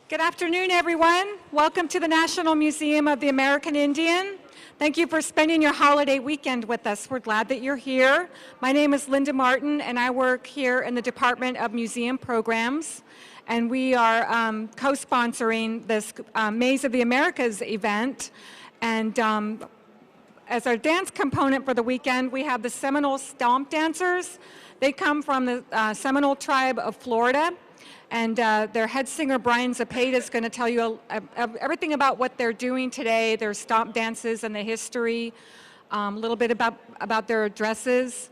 Good afternoon, everyone. Welcome to the National Museum of the American Indian. Thank you for spending your holiday weekend with us. We're glad that you're here. My name is Linda Martin, and I work here in the Department of Museum Programs. And we are co-sponsoring this Maze of the Americas event. And as our dance component for the weekend, we have the Seminole Stomp Dancers. They come from the Seminole tribe of Florida. And their head singer, Brian Zapata, is going to tell you everything about what they're doing today, their stomp dances and the history, a little bit about their dresses.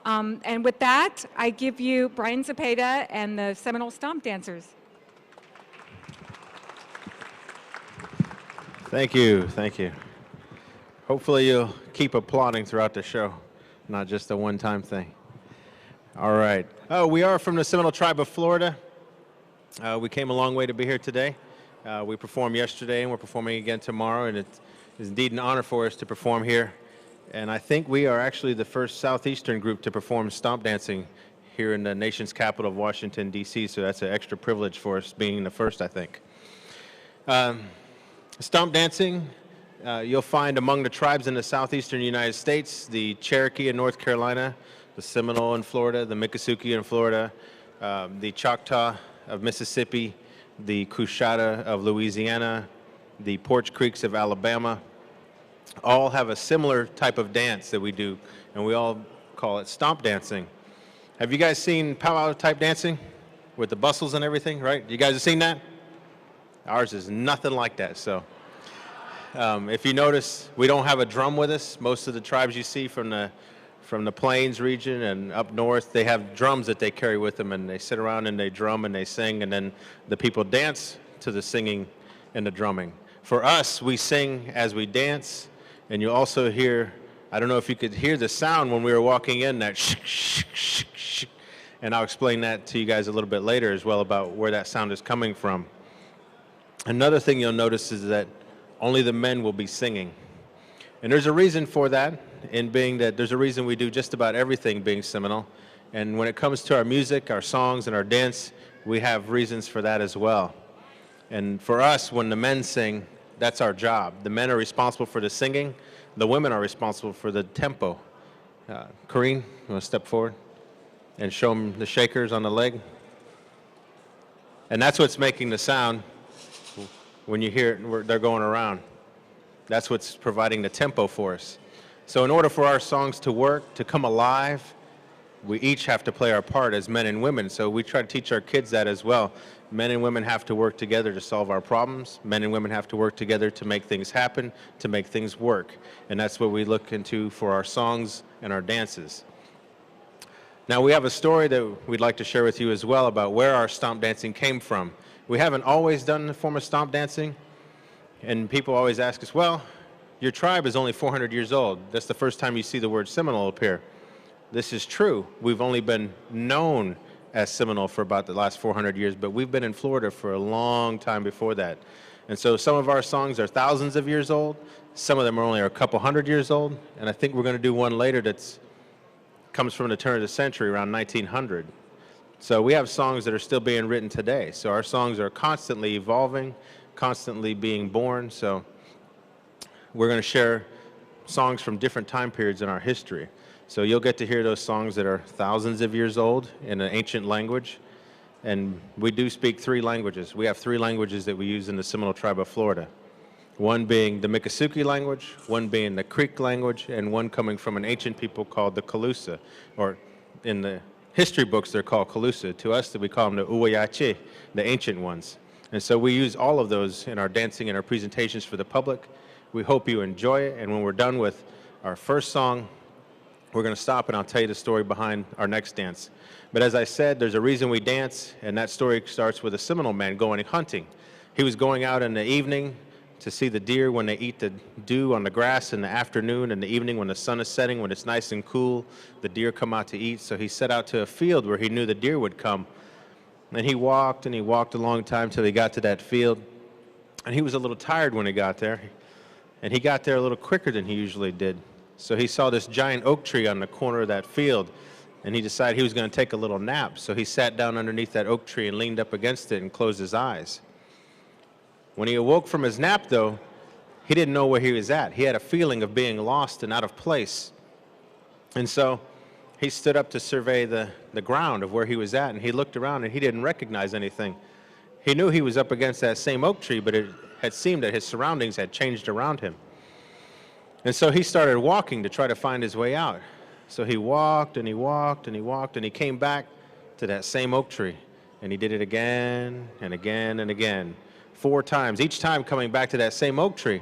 And with that, I give you Brian Zapata and the Seminole Stomp Dancers. Thank you, thank you. Hopefully you'll keep applauding throughout the show, not just a one-time thing. All right. Oh, we are from the Seminole tribe of Florida. We came a long way to be here today. We performed yesterday and we're performing again tomorrow, and it is indeed an honor for us to perform here. And I think we are actually the first Southeastern group to perform stomp dancing here in the nation's capital of Washington, D.C., so that's an extra privilege for us being the first, I think. Stomp dancing, you'll find among the tribes in the southeastern United States, the Cherokee in North Carolina, the Seminole in Florida, the Miccosukee in Florida, the Choctaw of Mississippi, the Coushatta of Louisiana, the Poarch Creeks of Alabama, all have a similar type of dance that we do, and we all call it stomp dancing. Have you guys seen powwow type dancing with the bustles and everything, right? You guys have seen that? Ours is nothing like that, so. If you notice, we don't have a drum with us. Most of the tribes you see from the Plains region and up north, they have drums that they carry with them, and they sit around and they drum and they sing, and then the people dance to the singing and the drumming. For us, we sing as we dance, and you also hear, I don't know if you could hear the sound when we were walking in, that shh, shh, shh, shh, and I'll explain that to you guys a little bit later as well about where that sound is coming from. Another thing you'll notice is that only the men will be singing. And there's a reason for that, in being that there's a reason we do just about everything being Seminole. And when it comes to our music, our songs, and our dance, we have reasons for that as well. And for us, when the men sing, that's our job. The men are responsible for the singing. The women are responsible for the tempo. Corrine, you want to step forward and show them the shakers on the leg? And that's what's making the sound when you hear it, they're going around. That's what's providing the tempo for us. So in order for our songs to work, to come alive, we each have to play our part as men and women. So we try to teach our kids that as well. Men and women have to work together to solve our problems. Men and women have to work together to make things happen, to make things work. And that's what we look into for our songs and our dances. Now we have a story that we'd like to share with you as well about where our stomp dancing came from. We haven't always done the form of stomp dancing, and people always ask us, well, your tribe is only 400 years old. That's the first time you see the word Seminole appear. This is true. We've only been known as Seminole for about the last 400 years, but we've been in Florida for a long time before that. And so some of our songs are thousands of years old. Some of them are only a couple hundred years old. And I think we're going to do one later that comes from the turn of the century, around 1900. So we have songs that are still being written today. So our songs are constantly evolving, constantly being born. So we're going to share songs from different time periods in our history. So you'll get to hear those songs that are thousands of years old in an ancient language. And we do speak 3 languages. We have 3 languages that we use in the Seminole tribe of Florida. One being the Miccosukee language, one being the Creek language, and one coming from an ancient people called the Calusa, or in the history books they're called Calusa. To us, we call them the Uwayache, the ancient ones. And so we use all of those in our dancing and our presentations for the public. We hope you enjoy it, and when we're done with our first song, we're going to stop and I'll tell you the story behind our next dance. But as I said, there's a reason we dance, and that story starts with a Seminole man going hunting. He was going out in the evening to see the deer when they eat the dew on the grass in the afternoon, and the evening when the sun is setting, when it's nice and cool, the deer come out to eat. So he set out to a field where he knew the deer would come. And he walked a long time till he got to that field. And he was a little tired when he got there. And he got there a little quicker than he usually did. So he saw this giant oak tree on the corner of that field, and he decided he was going to take a little nap. So he sat down underneath that oak tree and leaned up against it and closed his eyes. When he awoke from his nap, though, he didn't know where he was at. He had a feeling of being lost and out of place. And so he stood up to survey the ground of where he was at, and he looked around, and he didn't recognize anything. He knew he was up against that same oak tree, but it had seemed that his surroundings had changed around him. And so he started walking to try to find his way out. So he walked, and he walked, and he walked, and he came back to that same oak tree. And he did it again, and again, and again, 4 times, each time coming back to that same oak tree.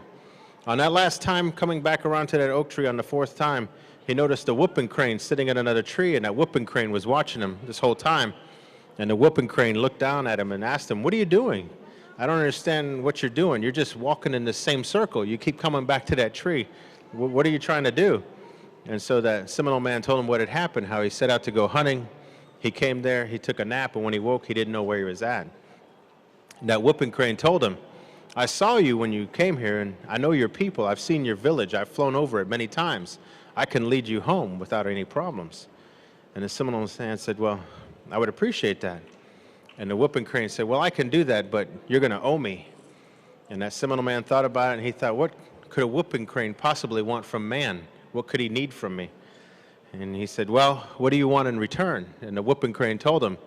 On that last time coming back around to that oak tree on the 4th time, he noticed a whooping crane sitting at another tree, and that whooping crane was watching him this whole time. And the whooping crane looked down at him and asked him, "What are you doing? I don't understand what you're doing. You're just walking in the same circle. You keep coming back to that tree. What are you trying to do?" And so that Seminole man told him what had happened, how he set out to go hunting. He came there, he took a nap, and when he woke, he didn't know where he was at. And that whooping crane told him, "I saw you when you came here, and I know your people. I've seen your village. I've flown over it many times. I can lead you home without any problems." And the Seminole man said, "Well, I would appreciate that." And the whooping crane said, "Well, I can do that, but you're going to owe me." And that Seminole man thought about it, and he thought, what could a whooping crane possibly want from man? What could he need from me? And he said, "Well, what do you want in return?" And the whooping crane told him,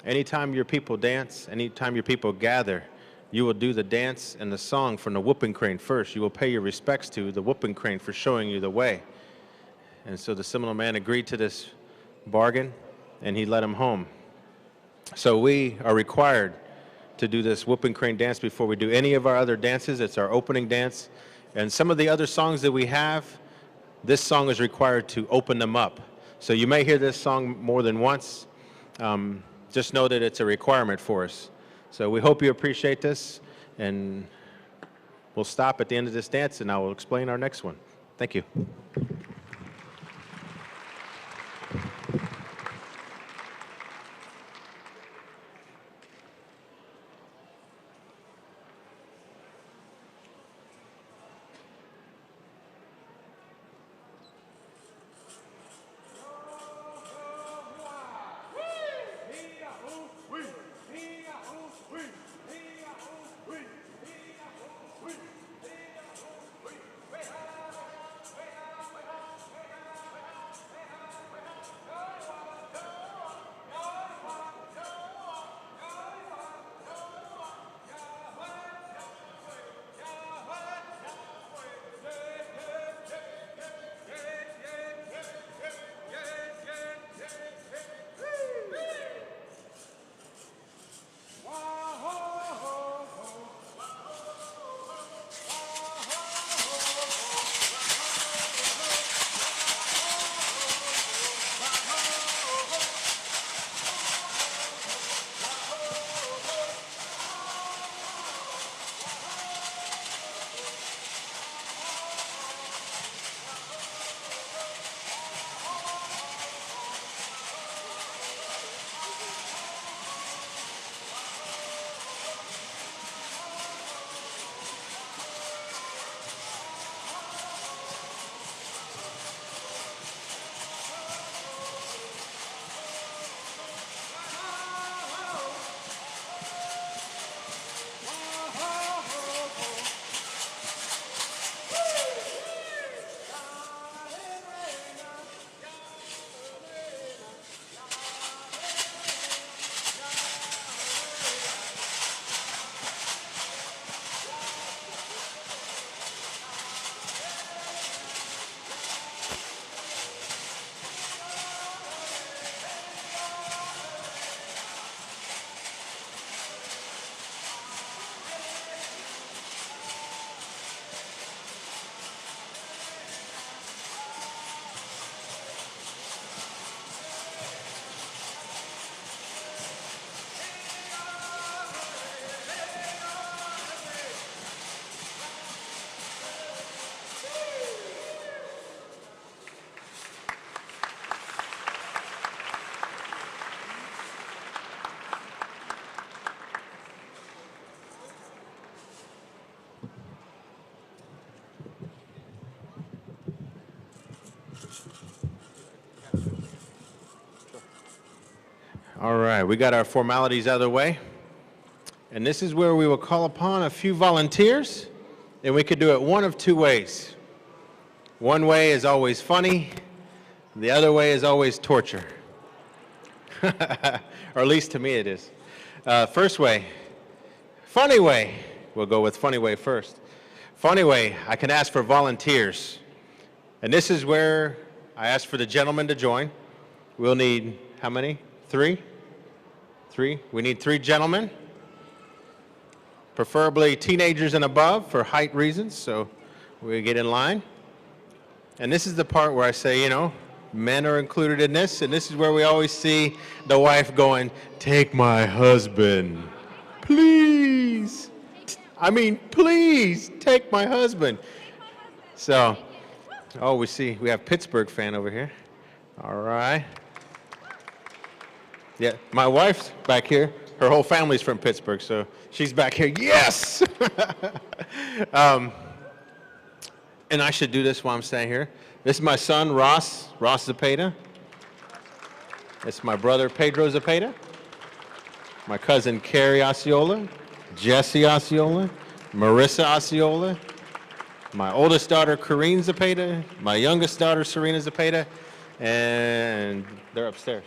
"Anytime your people dance, anytime your people gather, you will do the dance and the song from the whooping crane first. You will pay your respects to the whooping crane for showing you the way." And so the Seminole man agreed to this bargain, and he led him home. So we are required to do this whooping crane dance before we do any of our other dances. It's our opening dance. And some of the other songs that we have, this song is required to open them up. So you may hear this song more than once. Just know that it's a requirement for us. So we hope you appreciate this, and we'll stop at the end of this dance, and I will explain our next one. Thank you. All right, we got our formalities out of the way. And this is where we will call upon a few volunteers, and we could do it one of two ways. One way is always funny, the other way is always torture. Or at least to me it is. First way, funny way. We'll go with funny way first. Funny way, I can ask for volunteers. And this is where I ask for the gentlemen to join. We'll need how many? Three? Three? We need 3 gentlemen, preferably teenagers and above for height reasons, so we get in line. And this is the part where I say, you know, men are included in this, and this is where we always see the wife going, "Take my husband, please. I mean, please, take my husband." So, oh, we have Pittsburgh fan over here. All right. Yeah, my wife's back here. Her whole family's from Pittsburgh, so she's back here. Yes! And I should do this while I'm standing here. This is my son, Ross Zepeda. This is my brother, Pedro Zepeda. My cousin, Carrie Osceola. Jessie Osceola. Marissa Osceola. My oldest daughter, Corrine Zepeda. My youngest daughter, Serena Zepeda. And they're upstairs.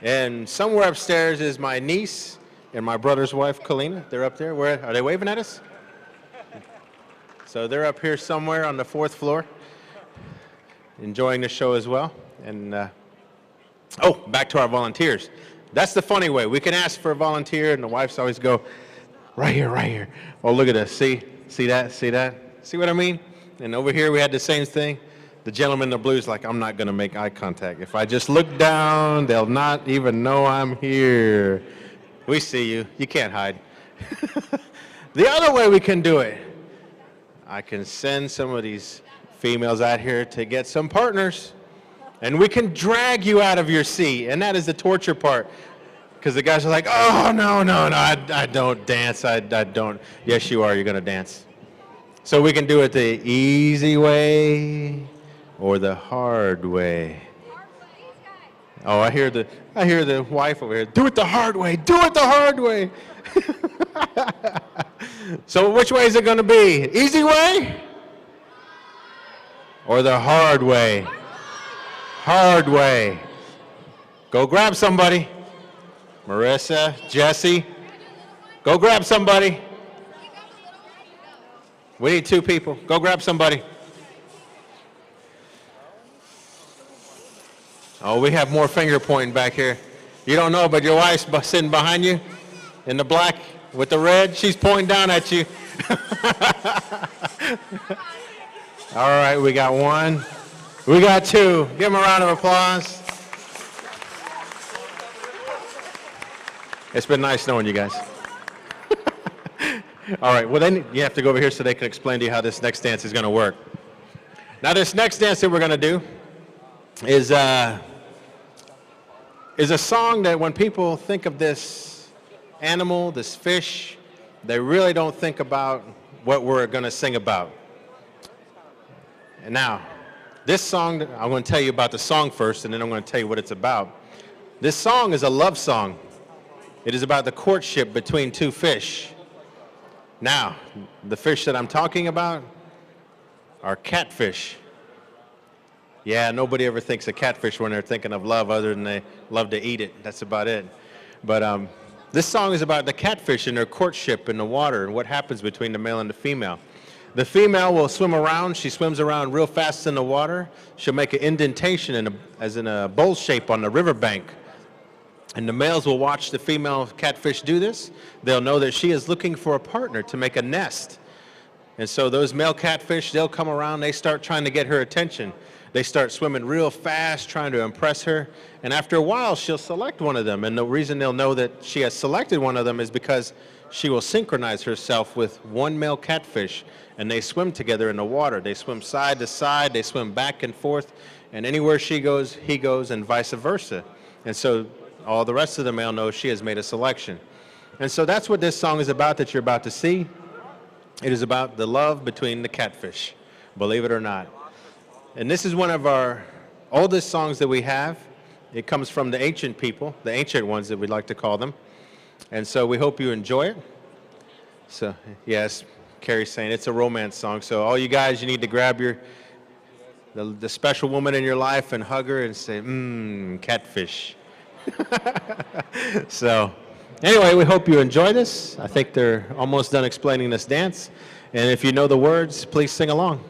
And somewhere upstairs is my niece and my brother's wife, Kalina. They're up there. Where are they waving at us? So they're up here somewhere on the 4th floor, enjoying the show as well. And oh, back to our volunteers. That's the funny way. We can ask for a volunteer, and the wives always go, right here, right here. Oh, look at this. See that? See that? See what I mean? And over here we had the same thing. The gentleman in the blue is like, "I'm not going to make eye contact. If I just look down, they'll not even know I'm here." We see you. You can't hide. The other way we can do it, I can send some of these females out here to get some partners, and we can drag you out of your seat, and that is the torture part, because the guys are like, "Oh, no, I don't dance, I don't." Yes, you are, you're going to dance. So we can do it the easy way or the hard way. Oh, I hear the wife over here. "Do it the hard way, do it the hard way." So which way is it going to be? Easy way or the hard way? Hard way. Go grab somebody. Marissa, Jessie, go grab somebody. We need 2 people. Go grab somebody. Oh, we have more finger pointing back here. You don't know, but your wife's sitting behind you in the black with the red. She's pointing down at you. All right, we got 1. We got 2. Give them a round of applause. It's been nice knowing you guys. All right, well then you have to go over here so they can explain to you how this next dance is going to work. Now this next dance that we're going to do is a song that when people think of this animal, this fish, they really don't think about what we're going to sing about. And now, this song, I'm going to tell you about the song first, and then I'm going to tell you what it's about. This song is a love song. It is about the courtship between 2 fish. Now, the fish that I'm talking about are catfish. Yeah, nobody ever thinks of catfish when they're thinking of love other than they love to eat it. That's about it. But this song is about the catfish and their courtship in the water and what happens between the male and the female. The female will swim around. She swims around real fast in the water. She'll make an indentation as in a bowl shape on the riverbank. And the males will watch the female catfish do this. They'll know that she is looking for a partner to make a nest. And so those male catfish, they'll come around, they start trying to get her attention. They start swimming real fast, trying to impress her. And after a while, she'll select one of them. And the reason they'll know that she has selected one of them is because she will synchronize herself with one male catfish. And they swim together in the water. They swim side to side, they swim back and forth. And anywhere she goes, he goes, and vice versa. And so all the rest of the male knows she has made a selection. And so that's what this song is about that you're about to see. It is about the love between the catfish, believe it or not. And this is one of our oldest songs that we have. It comes from the ancient people, the ancient ones that we like to call them. And so we hope you enjoy it. So, yes, Carrie's saying it's a romance song. So, all you guys, you need to grab the special woman in your life and hug her and say, catfish. So, anyway, we hope you enjoy this. I think they're almost done explaining this dance. And if you know the words, please sing along.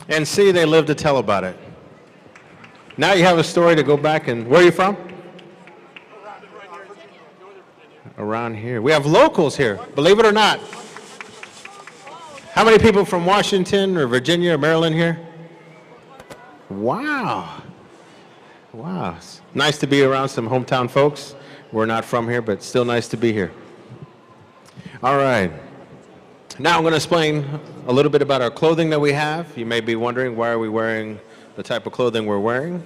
And see, they live to tell about it. Now you have a story to go back and, where are you from? Around here. We have locals here, believe it or not. How many people from Washington or Virginia or Maryland here? Wow. Wow. It's nice to be around some hometown folks. We're not from here, but still nice to be here. All right. Now I'm going to explain a little bit about our clothing that we have. You may be wondering, why are we wearing the type of clothing we're wearing?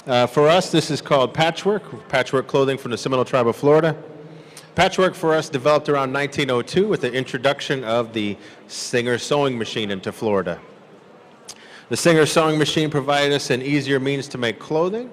For us, this is called patchwork clothing from the Seminole tribe of Florida. Patchwork for us developed around 1902 with the introduction of the Singer sewing machine into Florida. The Singer sewing machine provided us an easier means to make clothing,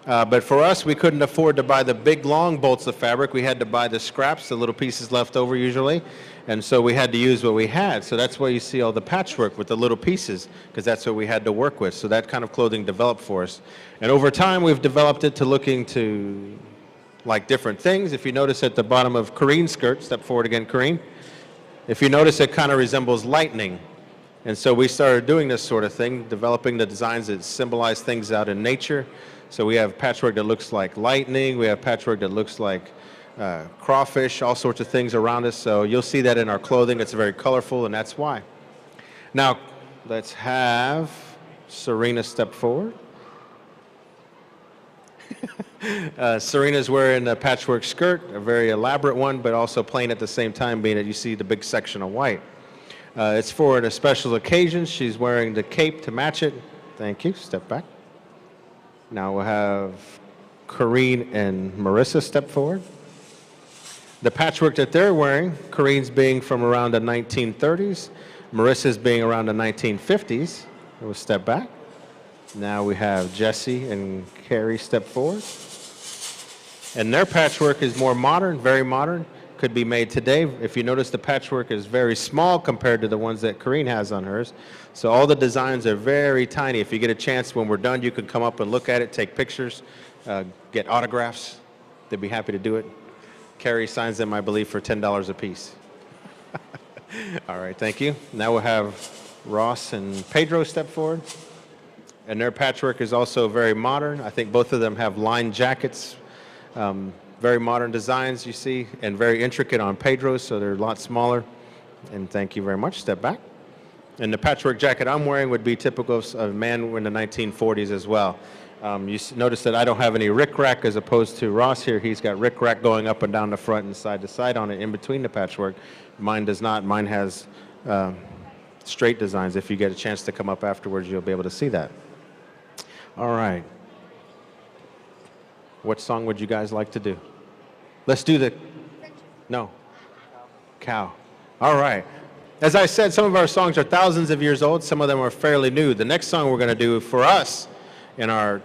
but for us, we couldn't afford to buy the big long bolts of fabric. We had to buy the scraps, the little pieces left over usually, and so we had to use what we had. So that's why you see all the patchwork with the little pieces, because that's what we had to work with. So that kind of clothing developed for us. And over time, we've developed it to looking to like different things. If you notice at the bottom of Kareen's skirt, step forward again, Kareen. If you notice, it kind of resembles lightning. And so we started doing this sort of thing, developing the designs that symbolize things out in nature. So we have patchwork that looks like lightning. We have patchwork that looks like crawfish, all sorts of things around us. So you'll see that in our clothing. It's very colorful, and that's why. Now, let's have Serena step forward. Serena's wearing a patchwork skirt, a very elaborate one, but also plain at the same time, being that you see the big section of white. It's for a special occasion. She's wearing the cape to match it. Thank you. Step back. Now we'll have Kareen and Marissa step forward. The patchwork that they're wearing, Kareen's being from around the 1930s, Marissa's being around the 1950s. We'll step back. Now we have Jessie and Carrie step forward. And their patchwork is more modern, very modern. Could be made today. If you notice, the patchwork is very small compared to the ones that Kareen has on hers. So all the designs are very tiny. If you get a chance when we're done, you can come up and look at it, take pictures, get autographs. They'd be happy to do it. Carrie signs them, I believe, for $10 a piece. All right, thank you. Now we'll have Ross and Pedro step forward. And their patchwork is also very modern. I think both of them have lined jackets. Very modern designs, you see, and very intricate on Pedro's, so they're a lot smaller. And thank you very much. Step back. And the patchwork jacket I'm wearing would be typical of a man in the 1940s as well. You notice that I don't have any rickrack as opposed to Ross here. He's got rickrack going up and down the front and side to side on it in between the patchwork. Mine does not. Mine has straight designs. If you get a chance to come up afterwards, you'll be able to see that. All right. What song would you guys like to do? Let's do the, no, cow. All right. As I said, some of our songs are thousands of years old. Some of them are fairly new. The next song we're going to do for us in our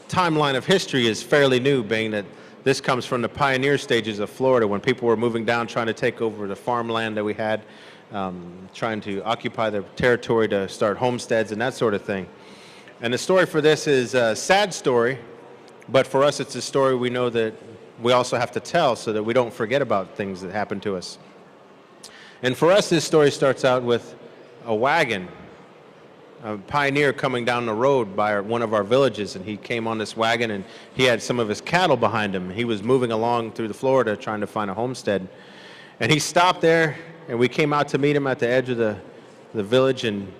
timeline of history is fairly new, being that this comes from the pioneer stages of Florida when people were moving down trying to take over the farmland that we had, trying to occupy the territory to start homesteads and that sort of thing. And the story for this is a sad story, but for us it's a story we know that we also have to tell so that we don't forget about things that happened to us. And for us, this story starts out with a wagon, a pioneer coming down the road by one of our villages, and he came on this wagon and he had some of his cattle behind him. He was moving along through the Florida trying to find a homestead. And he stopped there, and we came out to meet him at the edge of the village, and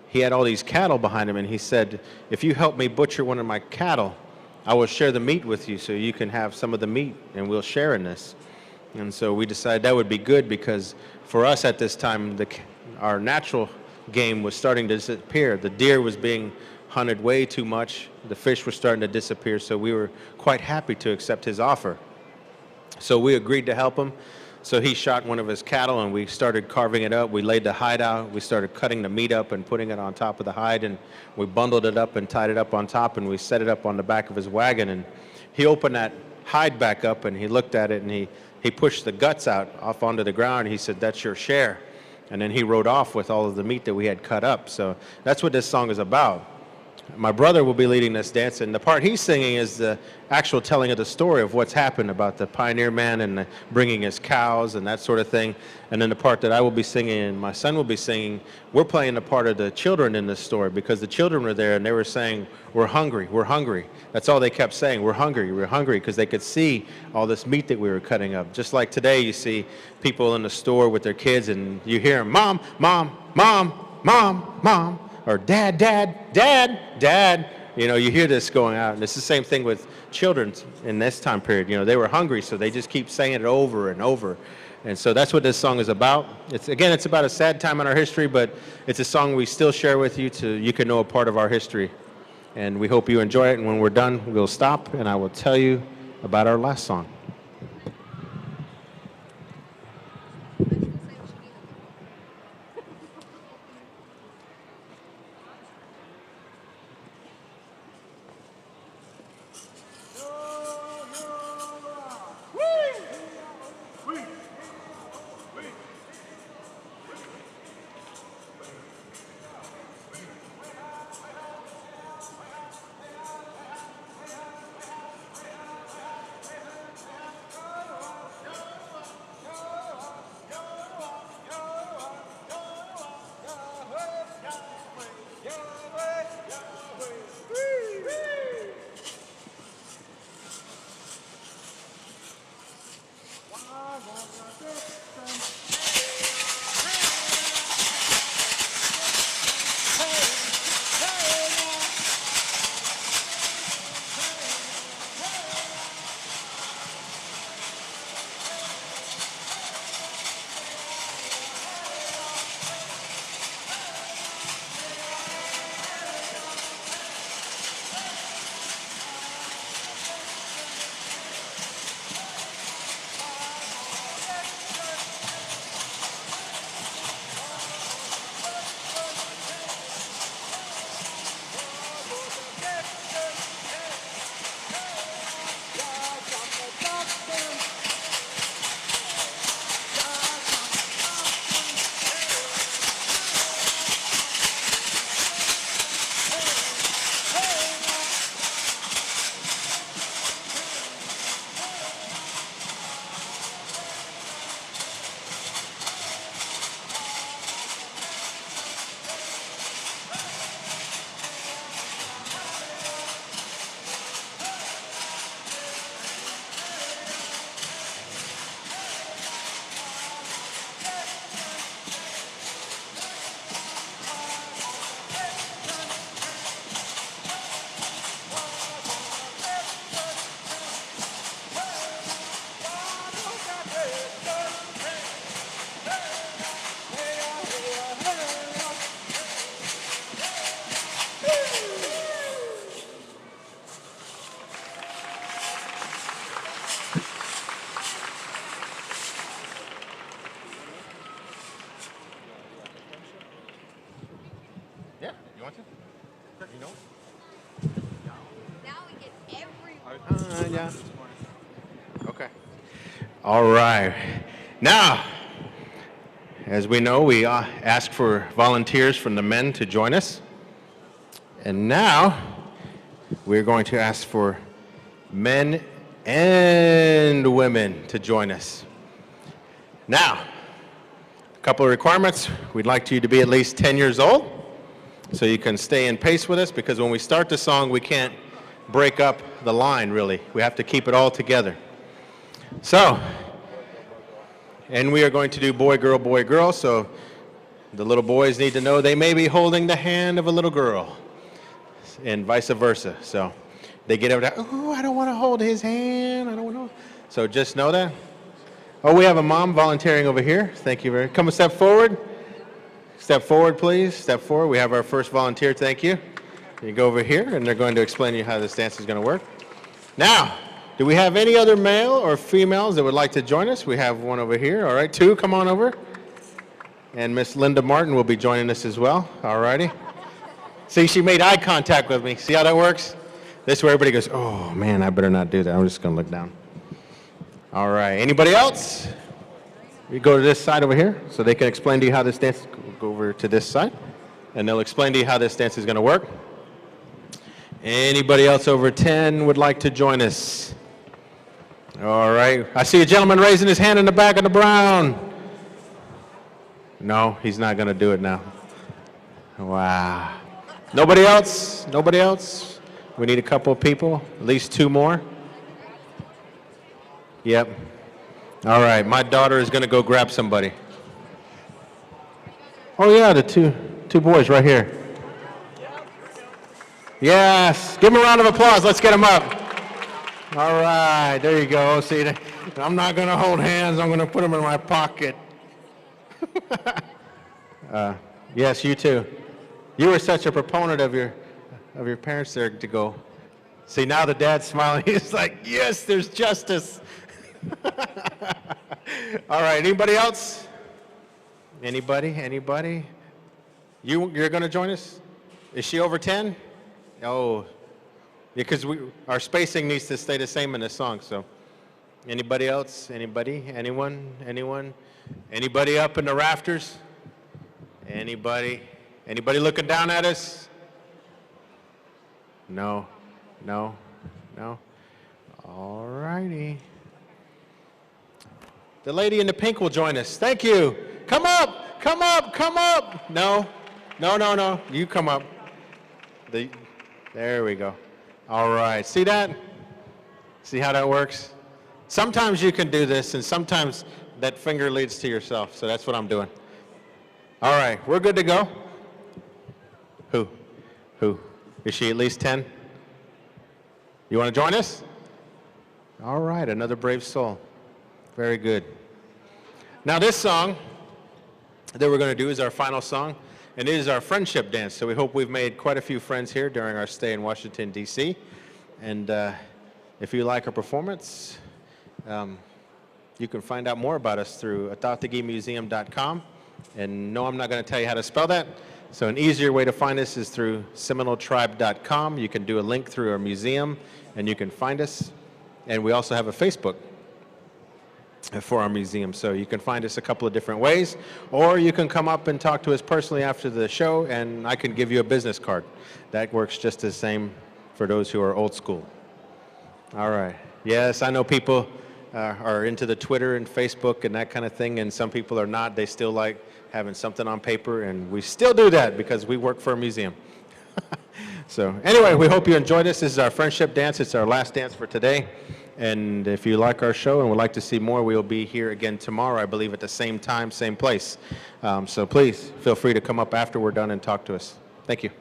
he had all these cattle behind him, and he said, if you help me butcher one of my cattle, I will share the meat with you so you can have some of the meat, and we'll share in this. And so we decided that would be good because for us at this time, our natural game was starting to disappear. The deer was being hunted way too much. The fish were starting to disappear, so we were quite happy to accept his offer. So we agreed to help him. So he shot one of his cattle, and we started carving it up. We laid the hide out. We started cutting the meat up and putting it on top of the hide, and we bundled it up and tied it up on top, and we set it up on the back of his wagon. And he opened that hide back up, and he looked at it, and he pushed the guts out off onto the ground. He said, that's your share. And then he rode off with all of the meat that we had cut up. So that's what this song is about. My brother will be leading this dance, and the part he's singing is the actual telling of the story of what's happened about the pioneer man and bringing his cows and that sort of thing. And then the part that I will be singing and my son will be singing, we're playing the part of the children in this story, because the children were there and they were saying, "We're hungry, we're hungry." That's all they kept saying, "We're hungry," because they could see all this meat that we were cutting up. Just like today, you see people in the store with their kids and you hear them, "Mom, mom, mom, mom, mom," or "Dad, dad, dad, dad." You know, you hear this going out, and it's the same thing with children in this time period. You know, they were hungry, so they just keep saying it over and over. And so that's what this song is about. It's about a sad time in our history, but it's a song we still share with you so you can know a part of our history. And we hope you enjoy it, and when we're done, we'll stop, and I will tell you about our last song. Yeah. Okay. All right. Now, as we know, we ask for volunteers from the men to join us. And now, we're going to ask for men and women to join us. Now, a couple of requirements. We'd like you to be at least 10 years old, so you can stay in pace with us, because when we start the song, we can't break up the line, really. We have to keep it all together. So, and we are going to do boy, girl, so the little boys need to know they may be holding the hand of a little girl, and vice versa. So they get over there, "Oh, I don't want to hold his hand, I don't want to." So just know that. Oh, we have a mom volunteering over here. Thank you very much. Come a step forward. Step forward, please. Step forward. We have our first volunteer. Thank you. You go over here, and they're going to explain to you how this dance is going to work. Now, do we have any other male or females that would like to join us? We have one over here. All right, two, come on over. And Miss Linda Martin will be joining us as well. All righty. See, she made eye contact with me. See how that works? This way everybody goes, "Oh, man, I better not do that. I'm just going to look down." All right. Anybody else? We go to this side over here so they can explain to you how this dance, go over to this side, and they'll explain to you how this dance is going to work. Anybody else over 10 would like to join us? All right. I see a gentleman raising his hand in the back of the brown. No, he's not going to do it now. Wow. Nobody else? Nobody else? We need a couple of people, at least 2 more. Yep. All right. My daughter is going to go grab somebody. Oh, yeah, the two boys right here. Yes. Give them a round of applause. Let's get them up. All right. There you go. See, I'm not going to hold hands. I'm going to put them in my pocket. Yes, you too. You were such a proponent of your parents there to go. See, now the dad's smiling. He's like, yes, there's justice. All right, anybody else? Anybody? Anybody? You're going to join us? Is she over 10? Oh, because our spacing needs to stay the same in this song, so. Anybody else? Anybody? Anyone? Anyone? Anybody up in the rafters? Anybody? Anybody looking down at us? No, no, no. All righty. The lady in the pink will join us. Thank you. Come up, come up, come up. No, no, no, no. You come up. There we go. All right. See that? See how that works? Sometimes you can do this, and sometimes that finger leads to yourself. So that's what I'm doing. All right. We're good to go. Who? Is she at least 10? You want to join us? All right, another brave soul. Very good. Now this song that we're going to do is our final song, and it is our friendship dance. So we hope we've made quite a few friends here during our stay in Washington, D.C. And if you like our performance, you can find out more about us through atatagimuseum.com. And no, I'm not going to tell you how to spell that. So an easier way to find us is through SeminoleTribe.com. You can do a link through our museum, and you can find us. And we also have a Facebook for our museum. So you can find us a couple of different ways, or you can come up and talk to us personally after the show, and I can give you a business card. That works just the same for those who are old school. All right. Yes, I know people are into the Twitter and Facebook and that kind of thing, and some people are not. They still like having something on paper, and we still do that because we work for a museum. So anyway, we hope you enjoyed this. This is our friendship dance. It's our last dance for today. And if you like our show and would like to see more, we'll be here again tomorrow, I believe, at the same time, same place. So please feel free to come up after we're done and talk to us. Thank you.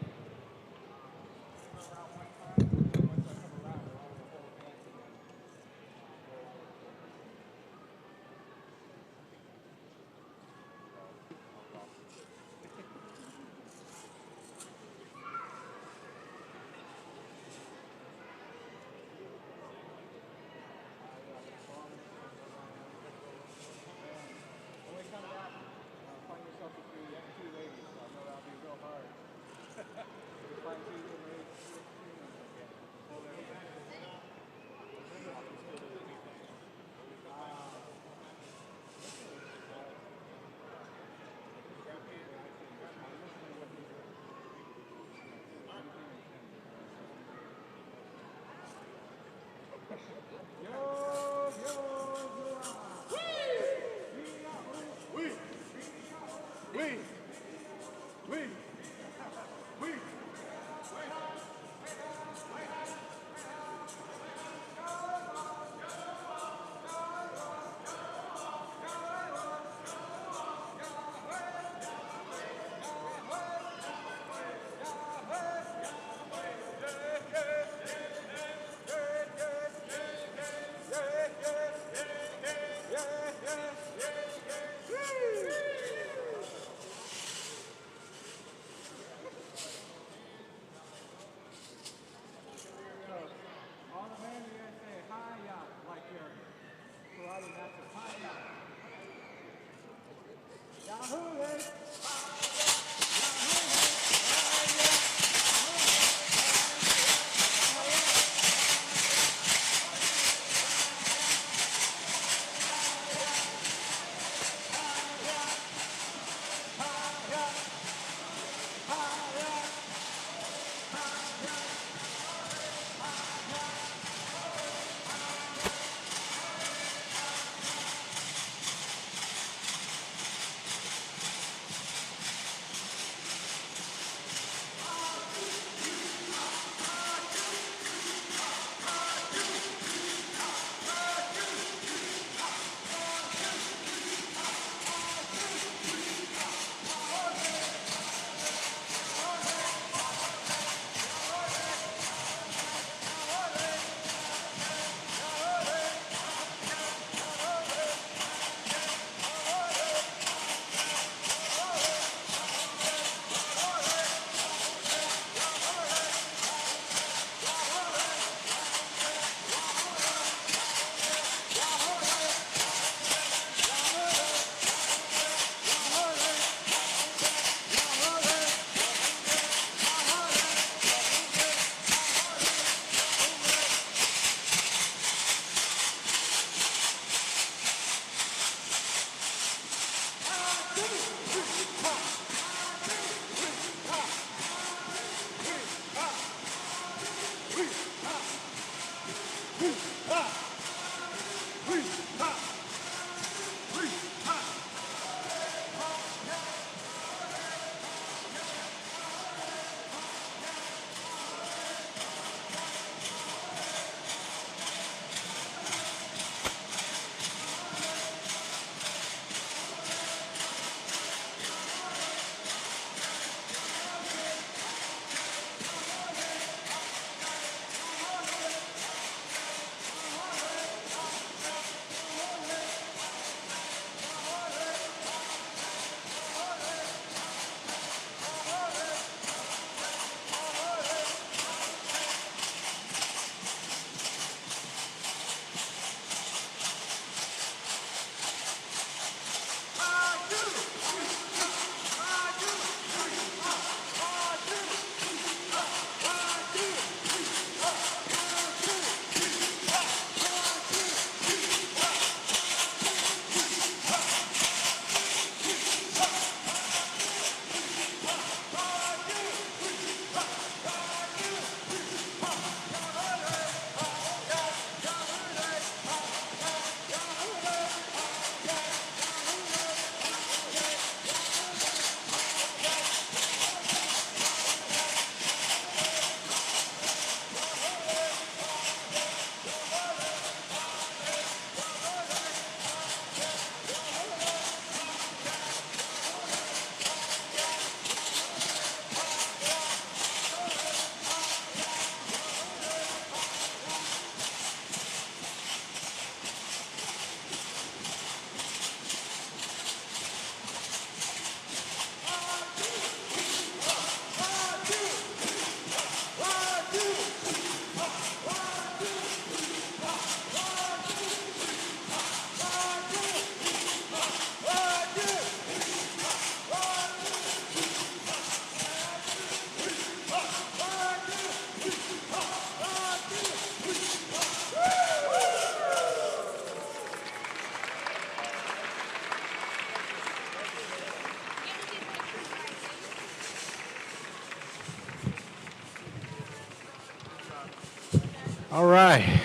All right.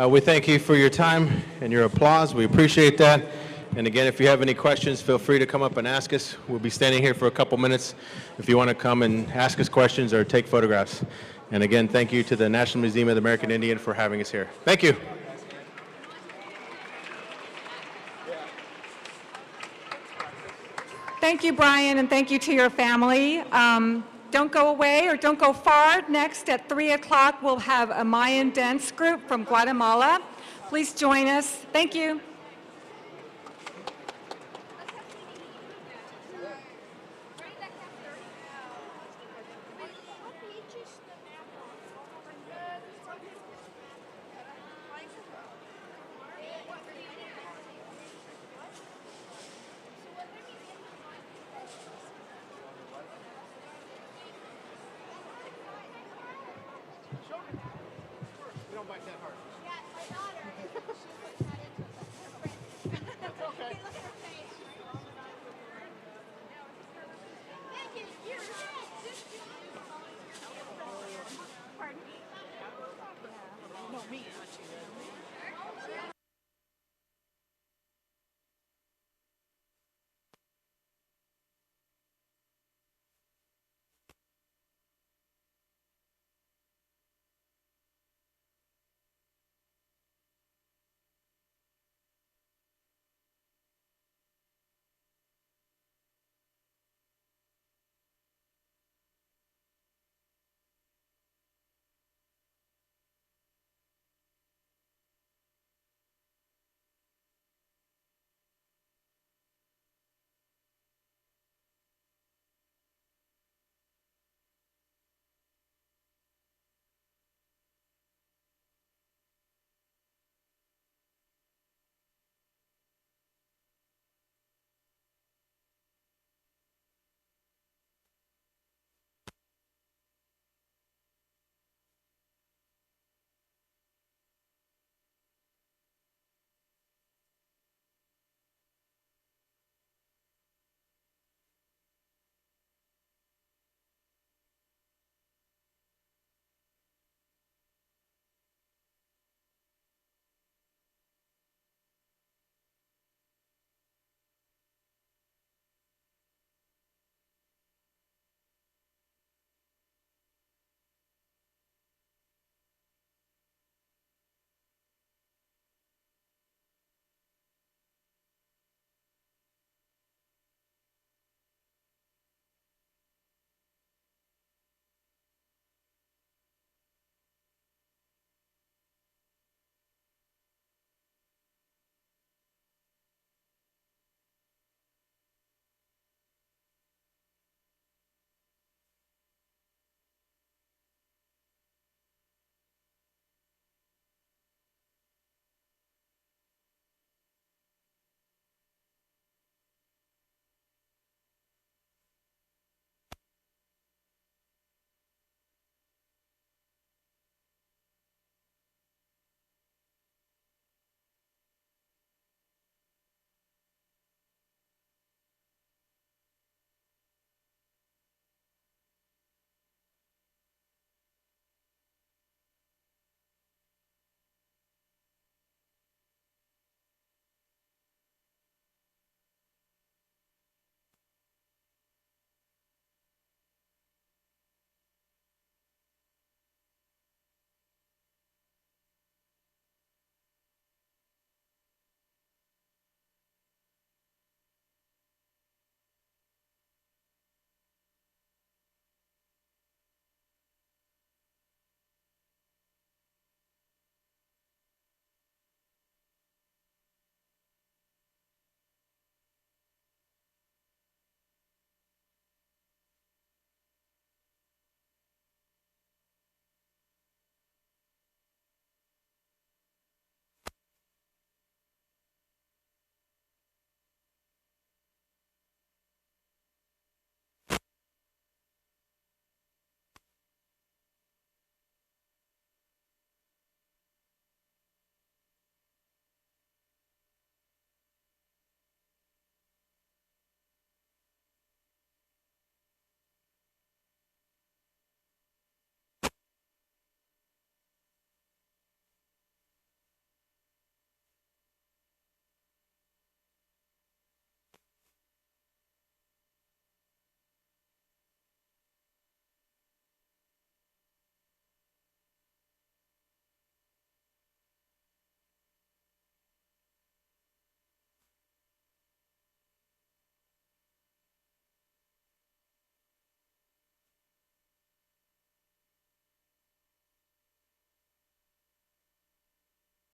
We thank you for your time and your applause. We appreciate that. And again, if you have any questions, feel free to come up and ask us. We'll be standing here for a couple minutes if you want to come and ask us questions or take photographs. And again, thank you to the National Museum of the American Indian for having us here. Thank you. Thank you, Brian, and thank you to your family. Don't go away or don't go far. Next at 3 o'clock, we'll have a Mayan dance group from Guatemala. Please join us. Thank you. We don't bite that hard. Yeah, my daughter.